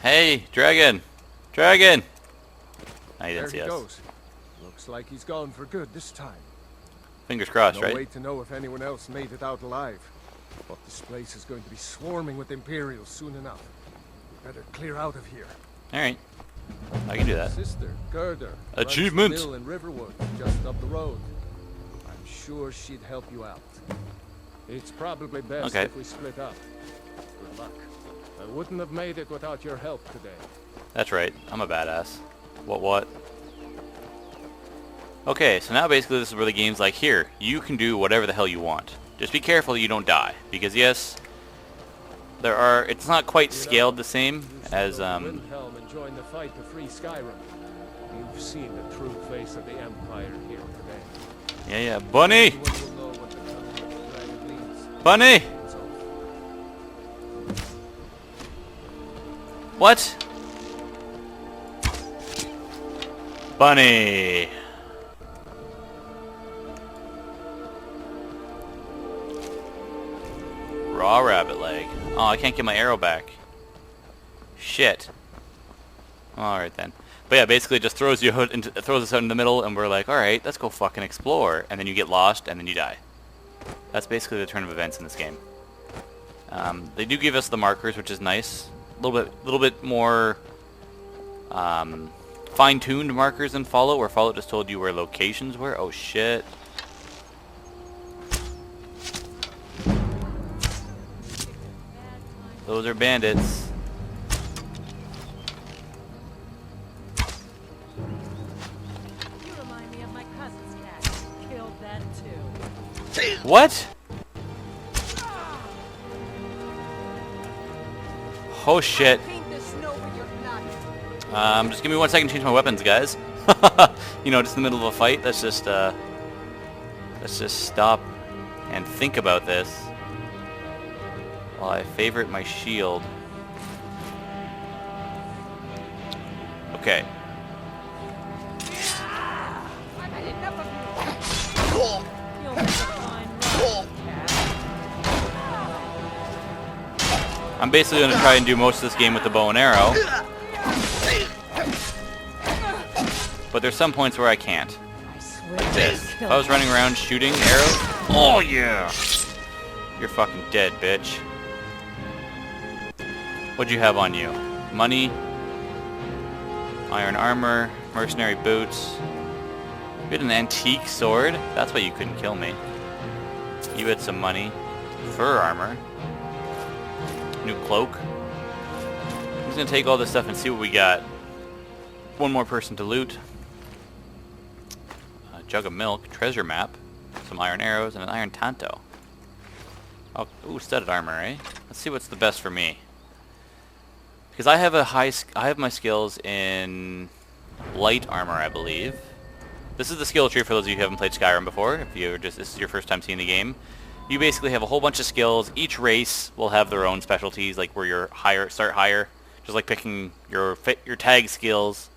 Hey, dragon! Dragon! No, he There didn't see he us. goes. Looks like he's gone for good this time. Fingers crossed, No right? way to know if anyone else made it out alive. But this place is going to be swarming with Imperials soon enough. We better clear out of here. Alright. I can do that. Sister, Gerda. Achievement! runs the mill in Riverwood, just up the road. I'm sure she'd help you out. It's probably best if we split up. Good luck. I wouldn't have made it without your help today. That's right. I'm a badass. What? Okay, so now basically this is where the game's like, here, you can do whatever the hell you want. Just be careful you don't die. Because yes, it's not quite scaled the same as, Wilhelm and join the fight to free Skyrim. You've seen the true face of the Empire here today. Yeah, Bunny! Anyone will know what the coming of the dragon means. Bunny! It's over. What? Bunny! Raw rabbit leg. Oh, I can't get my arrow back. Shit. Alright then. But yeah, basically it just throws us out in the middle and we're like, alright, let's go fucking explore. And then you get lost and then you die. That's basically the turn of events in this game. They do give us the markers, which is nice. A little bit more fine-tuned markers than Fallout, where Fallout just told you where locations were. Oh shit. Those are bandits. You remind me of my cousin's cat. Killed that too. What? Oh shit. Paint the snow with your knife. Just give me 1 second to change my weapons, guys. You know, just in the middle of a fight. Let's just stop and think about this while I favorite my shield. Okay. I've had enough of you. You'll make a fine ride, cat. I'm basically going to try and do most of this game with the bow and arrow. But there's some points where I can't. I swear Like this. to If I was running around shooting arrows... Oh yeah! You're fucking dead, bitch. What'd you have on you? Money, iron armor, mercenary boots. You had an antique sword? That's why you couldn't kill me. You had some money. Fur armor. New cloak. I'm just gonna take all this stuff and see what we got. One more person to loot. A jug of milk, treasure map, some iron arrows, and an iron tanto. Oh, ooh, studded armor, eh? Let's see what's the best for me. Because I have my skills in light armor, I believe. This is the skill tree for those of you who haven't played Skyrim before. If this is your first time seeing the game, you basically have a whole bunch of skills. Each race will have their own specialties, like where you're start higher, just like picking your tag skills.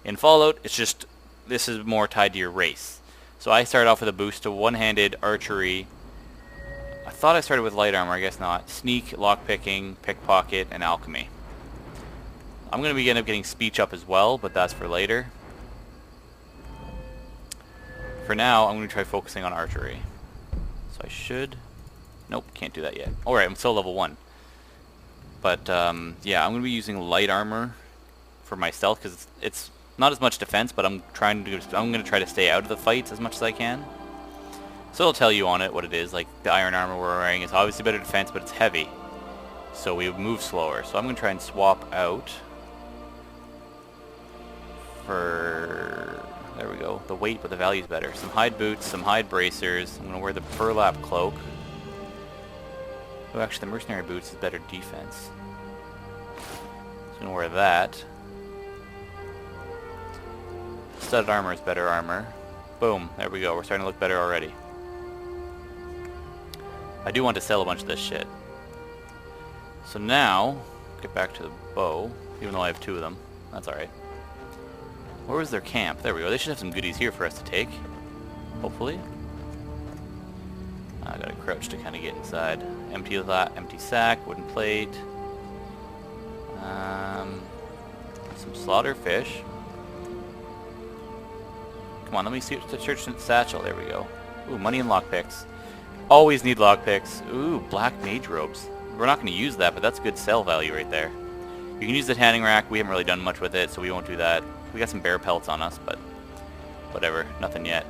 In Fallout, it's just this is more tied to your race. So I started off with a boost to one-handed archery. I thought I started with light armor, I guess not. Sneak, lockpicking, pickpocket, and alchemy. I'm going to end up getting speech up as well, but that's for later. For now, I'm going to try focusing on archery. So I should... Nope, can't do that yet. Alright, I'm still level 1. But, yeah, I'm going to be using light armor for my stealth, because it's not as much defense, but I'm going to try to stay out of the fights as much as I can. So it'll tell you on it what it is. Like, the iron armor we're wearing is obviously better defense, but it's heavy. So we move slower. So I'm going to try and swap out for... There we go. The weight, but the value's better. Some hide boots, some hide bracers. I'm going to wear the burlap cloak. Oh, actually, the mercenary boots is better defense. So I'm going to wear that. Studded armor is better armor. Boom. There we go. We're starting to look better already. I do want to sell a bunch of this shit. So now, get back to the bow, even though I have 2 of them. That's alright. Where was their camp? There we go. They should have some goodies here for us to take. Hopefully. I gotta crouch to kind of get inside. Empty sack, wooden plate. Slaughter fish. Come on, let me see the church satchel. There we go. Ooh, money and lockpicks. Always need lockpicks. Ooh, black mage robes. We're not going to use that, but that's good sell value right there. You can use the tanning rack. We haven't really done much with it, so we won't do that. We got some bear pelts on us, but whatever. Nothing yet.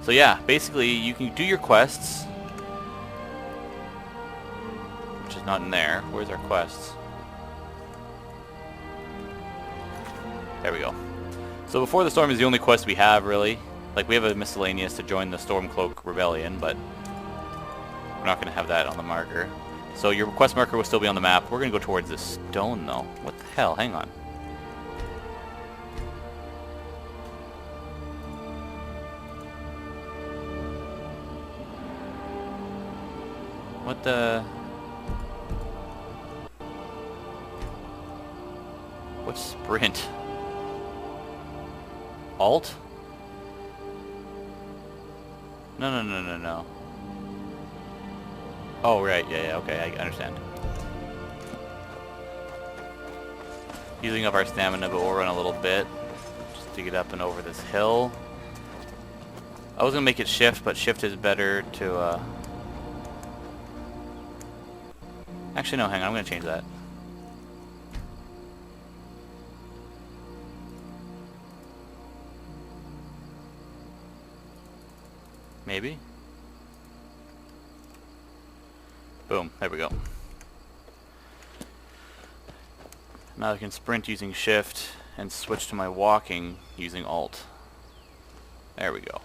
So yeah, basically, you can do your quests. Which is not in there. Where's our quests? There we go. So Before the Storm is the only quest we have, really. Like, we have a miscellaneous to join the Stormcloak Rebellion, but we're not going to have that on the marker. So your quest marker will still be on the map. We're going to go towards this stone, though. What the hell? Hang on. What the... What's sprint? Alt? No. Oh, right. Yeah, okay. I understand. Using up our stamina, but we'll run a little bit. Just to get up and over this hill. I was going to make it shift, but shift is better to... Actually, no, hang on. I'm going to change that. Maybe? Boom, there we go. Now I can sprint using shift and switch to my walking using alt. There we go.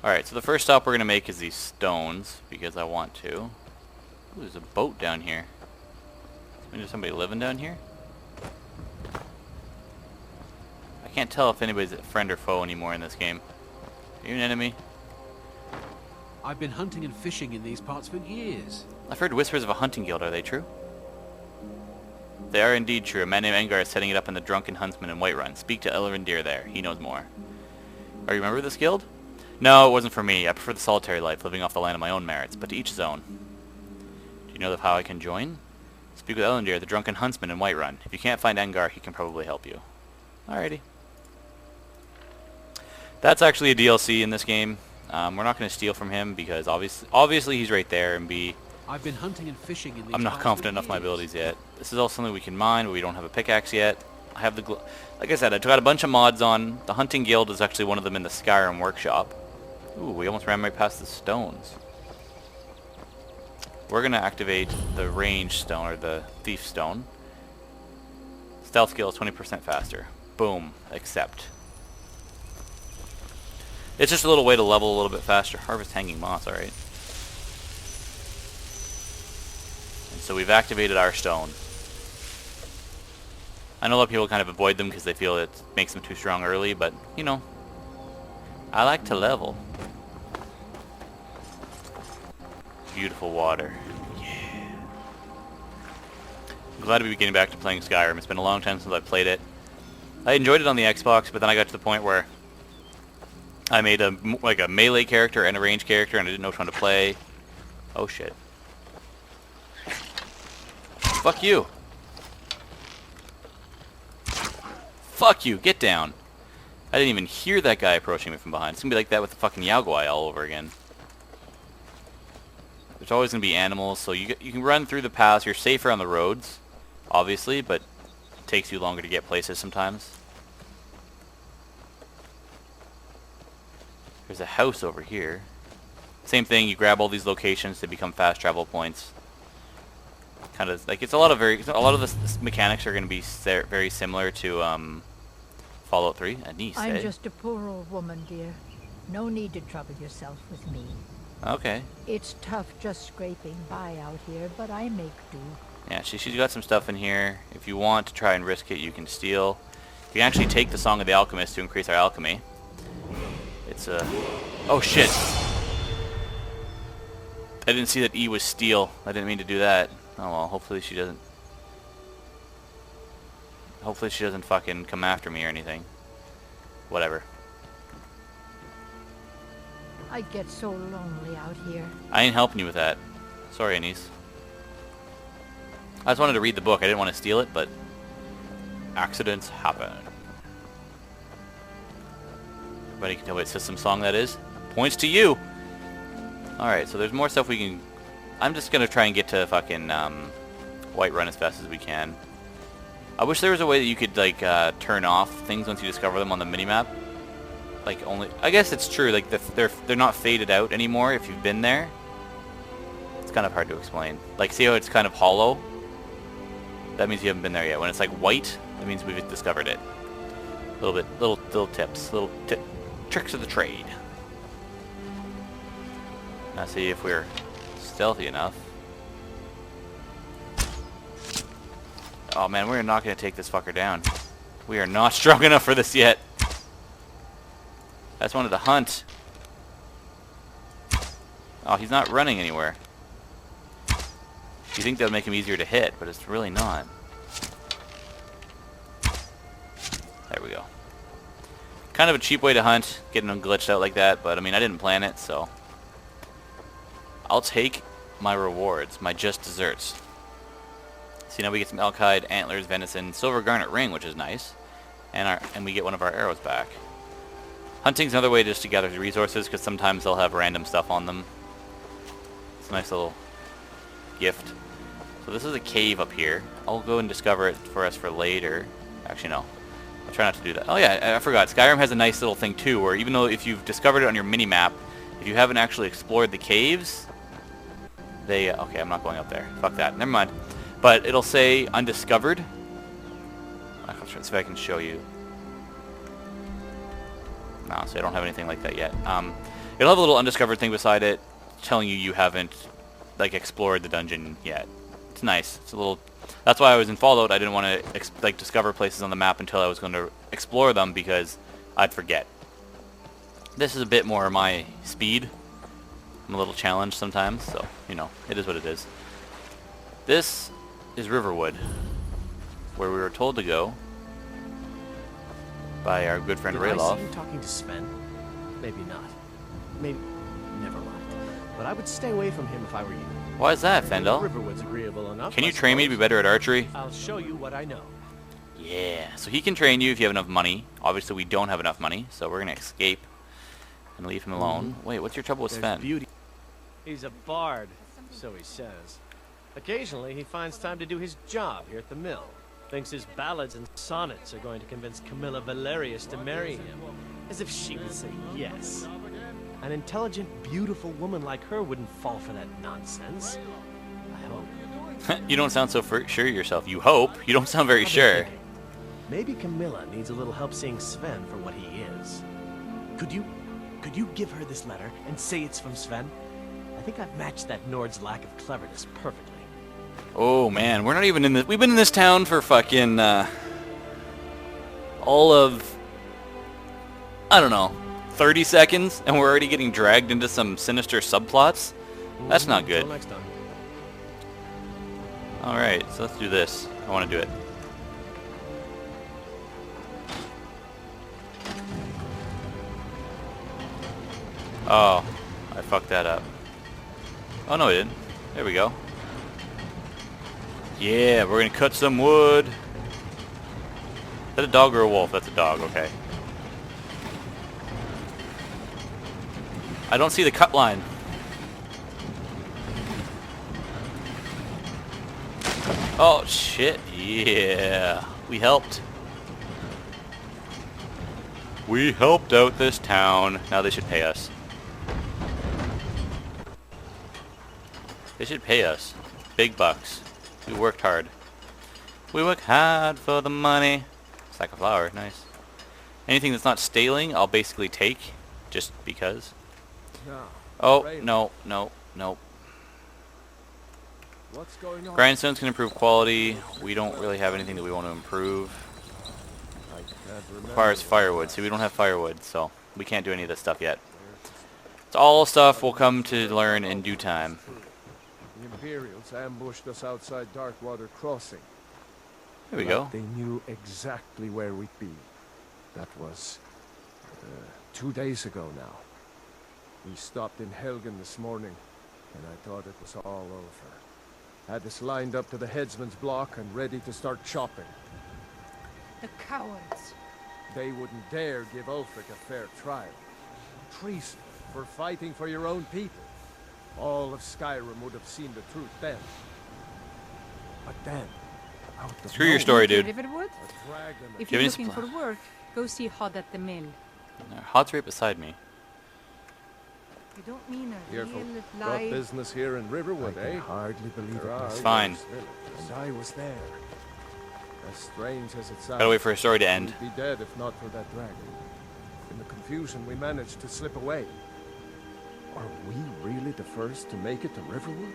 Alright, so the first stop we're going to make is these stones, because I want to. Ooh, there's a boat down here. Is somebody living down here? I can't tell if anybody's a friend or foe anymore in this game. Are you an enemy? I've been hunting and fishing in these parts for years. I've heard whispers of a hunting guild. Are they true? They are indeed true. A man named Engar is setting it up in the Drunken Huntsman in Whiterun. Speak to Elrendir there. He knows more. Oh, you remember this guild? No, it wasn't for me. I prefer the solitary life, living off the land of my own merits, but to each his own. Do you know of how I can join? Speak with Elrendir, the Drunken Huntsman in Whiterun. If you can't find Engar, he can probably help you. Alrighty. That's actually a DLC in this game. We're not going to steal from him because obviously he's right there, and B, I've been hunting and fishing in these I'm not confident enough in my abilities yet. This is all something we can mine, but we don't have a pickaxe yet. I have the like I said, I got a bunch of mods on. The Hunting Guild is actually one of them in the Skyrim workshop. Ooh, we almost ran right past the stones. We're going to activate the range stone, or the thief stone. Stealth skill is 20% faster. Boom. Accept. It's just a little way to level a little bit faster. Harvest hanging moss, alright. And so we've activated our stone. I know a lot of people kind of avoid them because they feel it makes them too strong early, but, you know, I like to level. Beautiful water. Yeah. I'm glad to be getting back to playing Skyrim. It's been a long time since I played it. I enjoyed it on the Xbox, but then I got to the point where I made a melee character and a range character, and I didn't know which one to play. Oh shit. Fuck you. Fuck you, get down. I didn't even hear that guy approaching me from behind. It's gonna be like that with the fucking Yaogwai all over again. There's always gonna be animals, so you can run through the paths. You're safer on the roads, obviously, but it takes you longer to get places sometimes. There's a house over here. Same thing, you grab all these locations to become fast travel points. Kind of like a lot of the mechanics are going to be very similar to Fallout 3. Anise, I'm just a poor old woman, dear. No need to trouble yourself with me. Okay. It's tough just scraping by out here, but I make do. Yeah, she's got some stuff in here. If you want to try and risk it, you can steal. You can actually take the Song of the Alchemist to increase our alchemy. It's a... Oh shit! I didn't see that E was steal. I didn't mean to do that. Oh well, hopefully she doesn't... Hopefully she doesn't fucking come after me or anything. Whatever. I get so lonely out here. I ain't helping you with that. Sorry, Anise. I just wanted to read the book. I didn't want to steal it, but... Accidents happen. Everybody can tell what system song that is. Points to you. Alright, so there's more stuff we can... I'm just gonna try and get to fucking Whiterun as fast as we can. I wish there was a way that you could like turn off things once you discover them on the minimap. Like only... I guess it's true, like they're not faded out anymore if you've been there. It's kind of hard to explain. Like see how it's kind of hollow? That means you haven't been there yet. When it's like white, that means we've discovered it. Little tips, tricks of the trade. Now see if we're stealthy enough. Oh man, we're not going to take this fucker down. We are not strong enough for this yet. I just wanted to hunt. Oh, he's not running anywhere. You think that would make him easier to hit, but it's really not. There we go. Kind of a cheap way to hunt, getting them glitched out like that, but I mean, I didn't plan it, so... I'll take my rewards, my just desserts. See, now we get some elk hide, antlers, venison, silver garnet ring, which is nice. And we get one of our arrows back. Hunting's another way just to gather resources, because sometimes they'll have random stuff on them. It's a nice little gift. So this is a cave up here. I'll go and discover it for us for later. Actually, no. I'll try not to do that. Oh yeah, I forgot. Skyrim has a nice little thing too, where even though if you've discovered it on your mini-map, if you haven't actually explored the caves, they... okay, I'm not going up there. Fuck that. Never mind. But it'll say undiscovered. I'll try to see if I can show you. No, so I don't have anything like that yet. It'll have a little undiscovered thing beside it, telling you haven't like explored the dungeon yet. It's nice. It's a little... That's why I was in Fallout. I didn't want to like discover places on the map until I was going to explore them because I'd forget. This is a bit more my speed. I'm a little challenged sometimes, so you know, it is what it is. This is Riverwood, where we were told to go by our good friend Rayloff. I see you talking to Sven? Maybe not. Maybe... never mind. But I would stay away from him if I were you. Why is that, Fendel? Riverwood's agreeable enough. Can you train me to be better at archery? I'll show you what I know. Yeah, so he can train you if you have enough money. Obviously, we don't have enough money, so we're going to escape and leave him alone. Wait, what's your trouble with Sven? Beauty. He's a bard, so he says. Occasionally, he finds time to do his job here at the mill. Thinks his ballads and sonnets are going to convince Camilla Valerius to marry him. As if she would say yes. An intelligent, beautiful woman like her wouldn't fall for that nonsense. I hope. You don't sound so sure of yourself. You hope. You don't sound very sure. Thinking, maybe Camilla needs a little help seeing Sven for what he is. Could you give her this letter and say it's from Sven? I think I've matched that Nord's lack of cleverness perfectly. Oh man, we're not even in this. We've been in this town for fucking all of, I don't know, 30 seconds, and we're already getting dragged into some sinister subplots. That's not good. Until next time. All right, so let's do this. I want to do it. Oh, I fucked that up. Oh no, I didn't. There we go. Yeah, we're gonna cut some wood. Is that a dog or a wolf? That's a dog, okay. I don't see the cut line. Oh shit, yeah. We helped. We helped out this town. Now they should pay us. They should pay us. Big bucks. We worked hard. We work hard for the money. Sack of flour, nice. Anything that's not staling, I'll basically take, just because. Now, Oh, Ray, no, no, no. what's going on? Grindstones can improve quality. We don't really have anything that we want to improve. I can't remember. Requires firewood. See, we don't have firewood, so we can't do any of this stuff yet. It's all stuff we'll come to learn in due time. The Imperials ambushed us outside Darkwater Crossing. There we go. They knew exactly where we'd be. That was 2 days ago now. We stopped in Helgen this morning, and I thought it was all over. Had us lined up to the headsman's block and ready to start chopping. The cowards. They wouldn't dare give Ulfric a fair trial. Treason for fighting for your own people. All of Skyrim would have seen the truth then. But then, out of Screw your story, dude. Riverwood? a dragon If Give you're me looking supply. for work, go see Hod at the mill. Hod's right beside me. You don't mean a Careful. real Got live... business here in Riverwood, eh? I can hardly believe It's fine. And I was there. As strange as it sounds. Gotta wait for a story to end. We'd be dead if not for that dragon. In the confusion, we managed to slip away. Are we really the first to make it to Riverwood?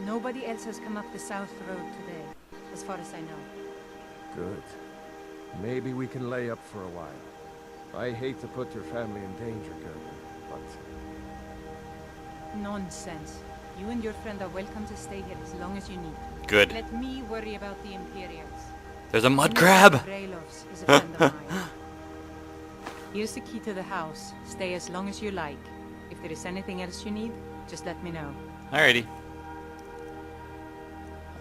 Nobody else has come up the south road today, as far as I know. Good. Maybe we can lay up for a while. I hate to put your family in danger, Gerber, but... Nonsense. You and your friend are welcome to stay here as long as you need. Good. Let me worry about the Imperials. There's a mud crab! Brailovs is a friend of mine. Here's the key to the house. Stay as long as you like. If there is anything else you need, just let me know. Alrighty.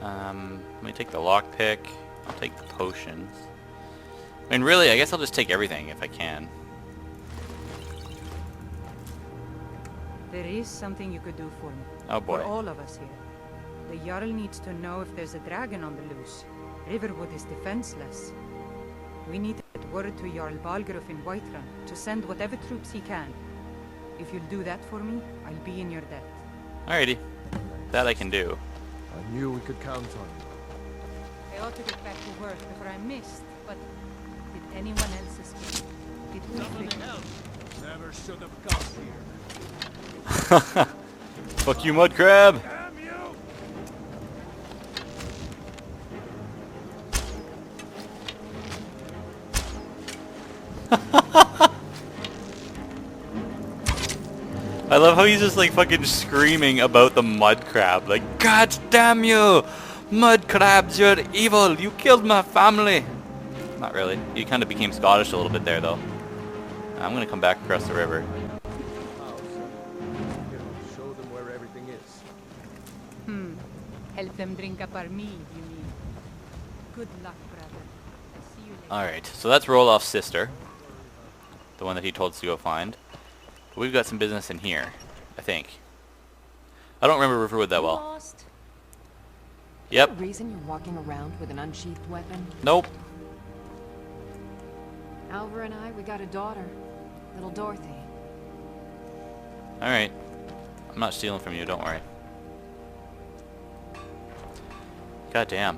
Let me take the lockpick. I'll take the potions. I mean, really, I guess I'll just take everything if I can. There is something you could do for me. Oh boy. For all of us here. The Jarl needs to know if there's a dragon on the loose. Riverwood is defenseless. We need to get word to Jarl Balgruuf in Whiterun to send whatever troops he can. If you'll do that for me, I'll be in your debt. Alrighty. That I can do. I knew we could count on you. I ought to get back to work before I missed, but did anyone else escape? Did Ulfric? Never should have got here. Fuck you, mud crab! Damn you! I love how he's just like fucking screaming about the mud crab. Like, God damn you! Mud crabs, you're evil! You killed my family! Not really. He kind of became Scottish a little bit there, though. I'm gonna come back across the river. Show them where everything is. Help them drink up our mead, you mean? Good luck, brother. I'll see you later. Alright, so that's Roloff's sister. The one that he told us to go find. But we've got some business in here, I think. I don't remember Riverwood that well. Lost? Yep. The reason you're walking around with an unsheathed weapon? Nope. Alvar and I, we got a daughter. Little Dorothy. Alright. I'm not stealing from you, don't worry. God damn.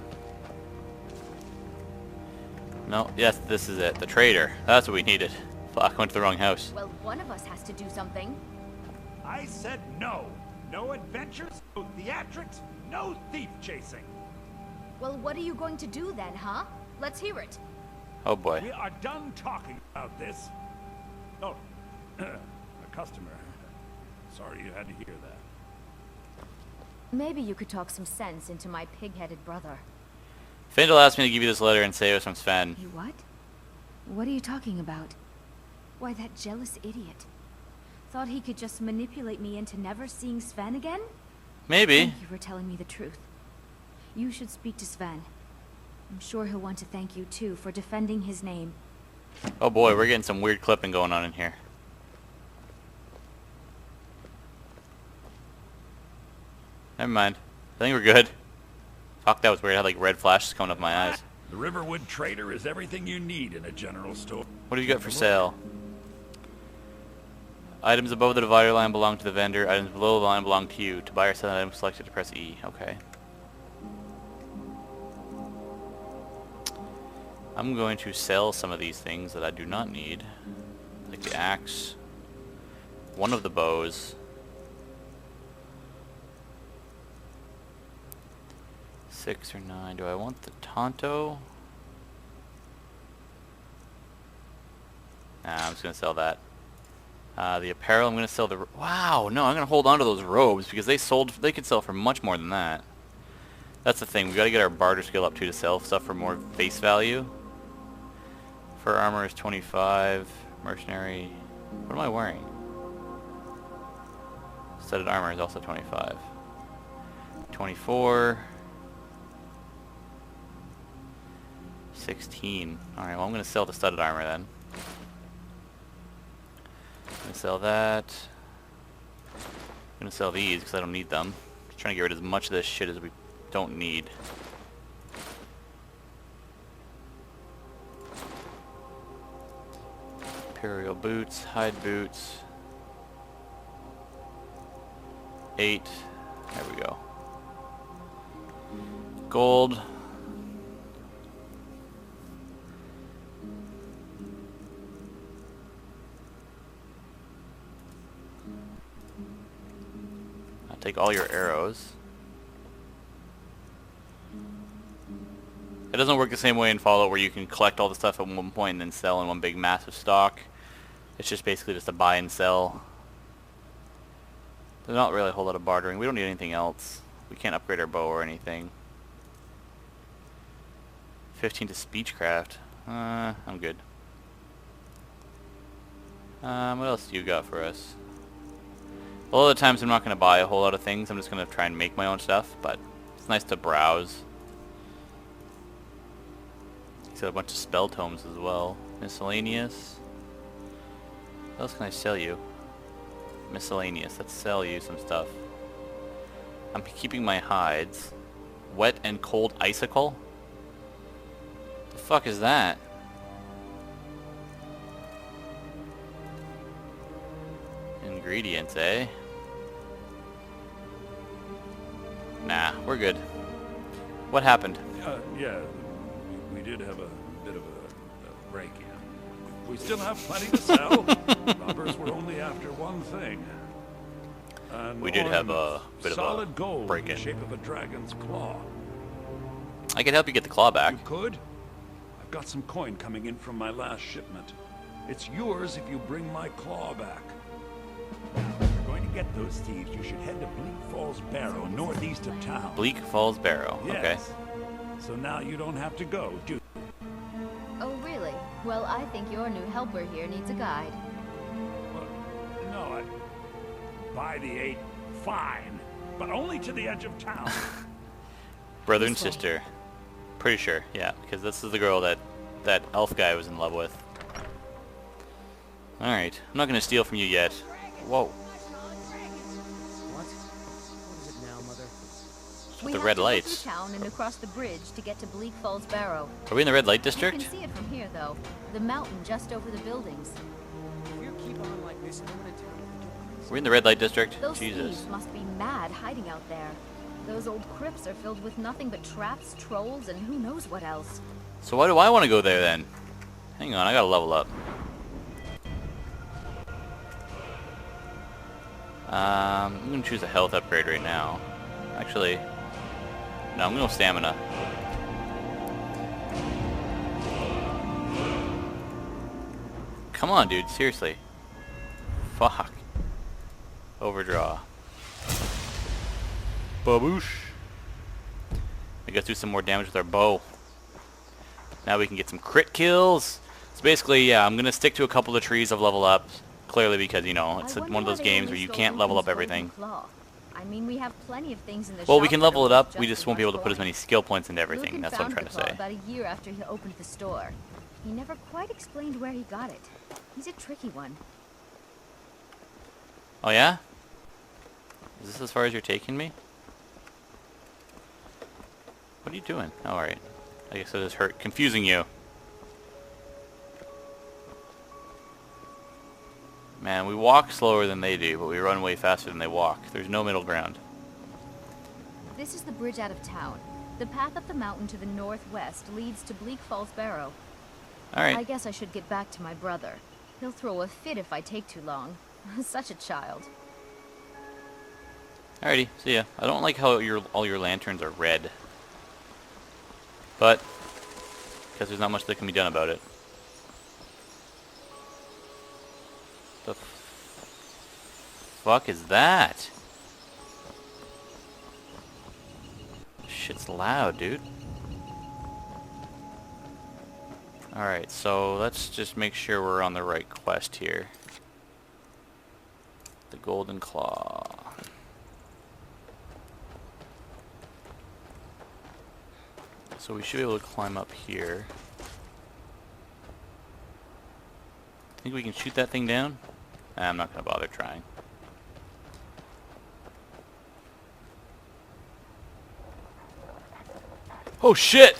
No, yes, this is it. The trader. That's what we needed. Fuck, I went to the wrong house. Well, one of us has to do something. I said no. No adventures, no theatrics, no thief chasing. Well, what are you going to do then, huh? Let's hear it. Oh boy. We are done talking about this. Oh, a customer. Sorry you had to hear that. Maybe you could talk some sense into my pig-headed brother. Findle asked me to give you this letter and say it was from Sven. You what? What are you talking about? Why, that jealous idiot. Thought he could just manipulate me into never seeing Sven again? Maybe. Thank you for telling me the truth. You should speak to Sven. I'm sure he'll want to thank you, too, for defending his name. Oh boy, we're getting some weird clipping going on in here. Never mind. I think we're good. Fuck, that was weird. I had like red flashes coming up my eyes. The Riverwood trader is everything you need in a general store. What have you got for sale? Items above the divider line belong to the vendor. Items below the line belong to you. To buy or sell an item selected, to press E. Okay. I'm going to sell some of these things that I do not need. Like the axe. One of the bows. 6 or 9. Do I want the Tonto? Nah, I'm just going to sell that. The apparel, I'm going to sell the... Wow, no, I'm going to hold on to those robes because they could sell for much more than that. That's the thing. We've got to get our barter skill up too to sell stuff for more face value. Fur armor is 25. Mercenary... What am I wearing? Studded armor is also 25. 16. Alright, well I'm going to sell the studded armor then. I'm going to sell that. I'm going to sell these because I don't need them. Just trying to get rid of as much of this shit as we don't need. Imperial boots, hide boots. 8. There we go. Gold. I'll take all your arrows. It doesn't work the same way in Fallout where you can collect all the stuff at one point and then sell in one big massive stock. It's just basically just a buy and sell. There's not really a whole lot of bartering. We don't need anything else. We can't upgrade our bow or anything. 15 to speechcraft. I'm good. What else do you got for us? A lot of the times I'm not going to buy a whole lot of things. I'm just going to try and make my own stuff, but it's nice to browse. He's got a bunch of spell tomes as well. Miscellaneous. What else can I sell you? Miscellaneous. Let's sell you some stuff. I'm keeping my hides. Wet and cold icicle? The fuck is that? Ingredients, eh? Nah, we're good. What happened? Yeah, we did have a bit of a break-in. We still have plenty to sell. Robbers were only after one thing. We did have a bit of a solid gold in break-in. the shape of a dragon's claw. I could help you get the claw back. You could? I've got some coin coming in from my last shipment. It's yours if you bring my claw back. If you're going to get those thieves, you should head to Bleak Falls Barrow, northeast of town. Bleak Falls Barrow. Yes. Okay. So now you don't have to go, do you? Oh, really? Well, I think your new helper here needs a guide. No, by the 8, fine, but only to the edge of town. Brother and sister. Pretty sure, yeah, because this is the girl that elf guy was in love with. Alright, I'm not going to steal from you yet. Whoa. What? What is it now, Mother? What's We with the have red to go lights? through town and across the bridge to get to Bleak Falls Barrow. Are we in the red light You district? can see it from here, though. The mountain just over the buildings. If you keep on like this, no one in town will do Are we in the red light district? Those Jesus. thieves must be mad hiding out there. Those old crypts are filled with nothing but traps, trolls, and who knows what else. So why do I want to go there then? Hang on, I gotta level up. I'm gonna choose a health upgrade right now. Actually, no, I'm gonna go stamina. Come on, dude, seriously. Fuck. Overdraw. Baboosh. We gotta do some more damage with our bow. Now we can get some crit kills. So basically, yeah, I'm gonna stick to a couple of trees of level up. Clearly because, you know, it's one of those games where you can't level up everything. I mean, we have plenty of things in the Well, we shop can that level are it up, just we just won't be able to put as coin. many skill points into Luke everything. That's what I'm trying found to the claw say. about a year after he opened the store. He never quite explained where he got it. He's a tricky one. Oh yeah? Is this as far as you're taking me? What are you doing? Oh, alright. I guess it is hurt confusing you. Man, we walk slower than they do, but we run way faster than they walk. There's no middle ground. This is the bridge out of town. The path up the mountain to the northwest leads to Bleak Falls Barrow. I Alright. guess I should get back to my brother. He'll throw a fit if I take too long. Such a child. Alrighty, see ya. I don't like how all your lanterns are red. But, because there's not much that can be done about it. The fuck is that? Shit's loud, dude. Alright, so let's just make sure we're on the right quest here. The Golden Claw. So we should be able to climb up here. Think we can shoot that thing down? Nah, I'm not gonna bother trying. Oh shit!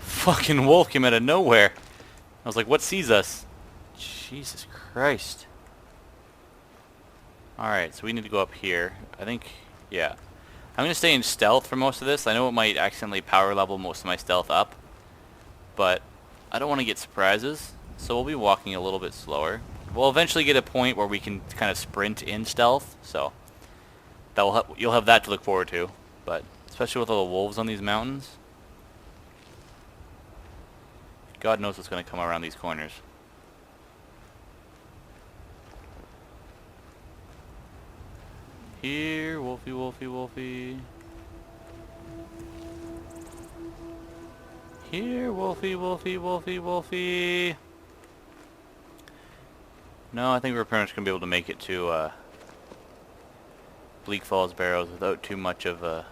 Fucking wolf came out of nowhere. I was like, what sees us? Jesus Christ. Alright, so we need to go up here. I think, yeah. I'm gonna stay in stealth for most of this. I know it might accidentally power level most of my stealth up, but I don't want to get surprises, so we'll be walking a little bit slower. We'll eventually get a point where we can kind of sprint in stealth, so that will you'll have that to look forward to. But especially with all the wolves on these mountains, God knows what's going to come around these corners. Here, wolfie, wolfie, wolfie. Here, wolfie, wolfie, wolfie, wolfie. No, I think we're pretty much going to be able to make it to Bleak Falls Barrows without too much of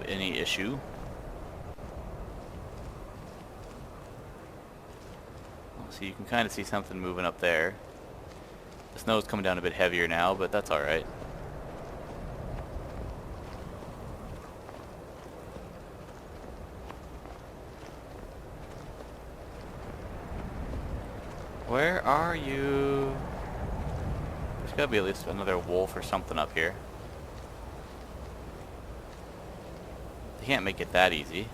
any issue. So you can kind of see something moving up there. The snow's coming down a bit heavier now, but that's alright. Where are you? There's gotta be at least another wolf or something up here. They can't make it that easy.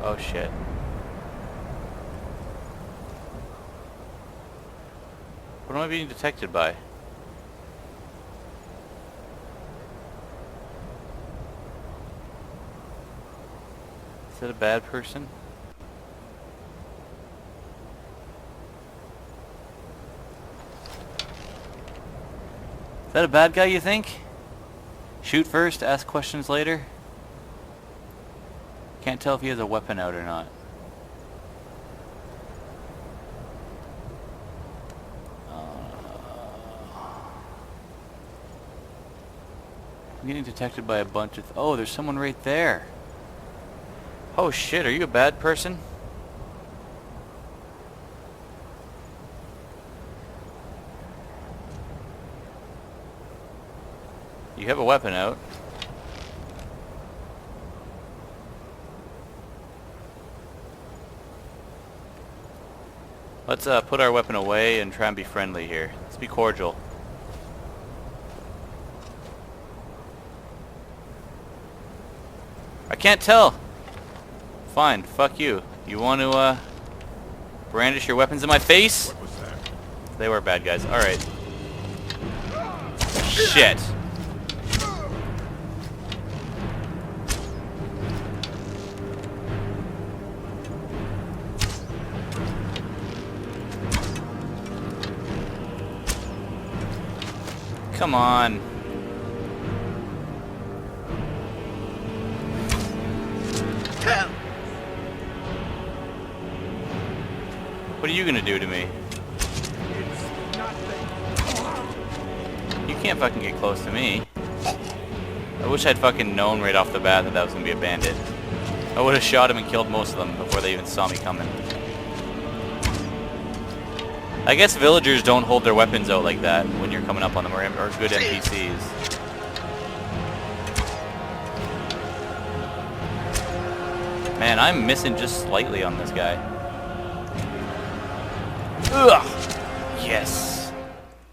Oh shit. What am I being detected by? Is that a bad person? Is that a bad guy, you think? Shoot first, ask questions later? Can't tell if he has a weapon out or not. I'm getting detected by a bunch of... oh, there's someone right there. Oh shit, are you a bad person? You have a weapon out. Let's put our weapon away and try and be friendly here. Let's be cordial. I can't tell. Fine, fuck you. You want to brandish your weapons in my face? What was that? They were bad guys. Alright. Shit. Come on. What are you gonna do to me? You can't fucking get close to me. I wish I'd fucking known right off the bat that that was gonna be a bandit. I would have shot him and killed most of them before they even saw me coming. I guess villagers don't hold their weapons out like that when you're coming up on them, or good NPCs. Man, I'm missing just slightly on this guy. Ugh! Yes!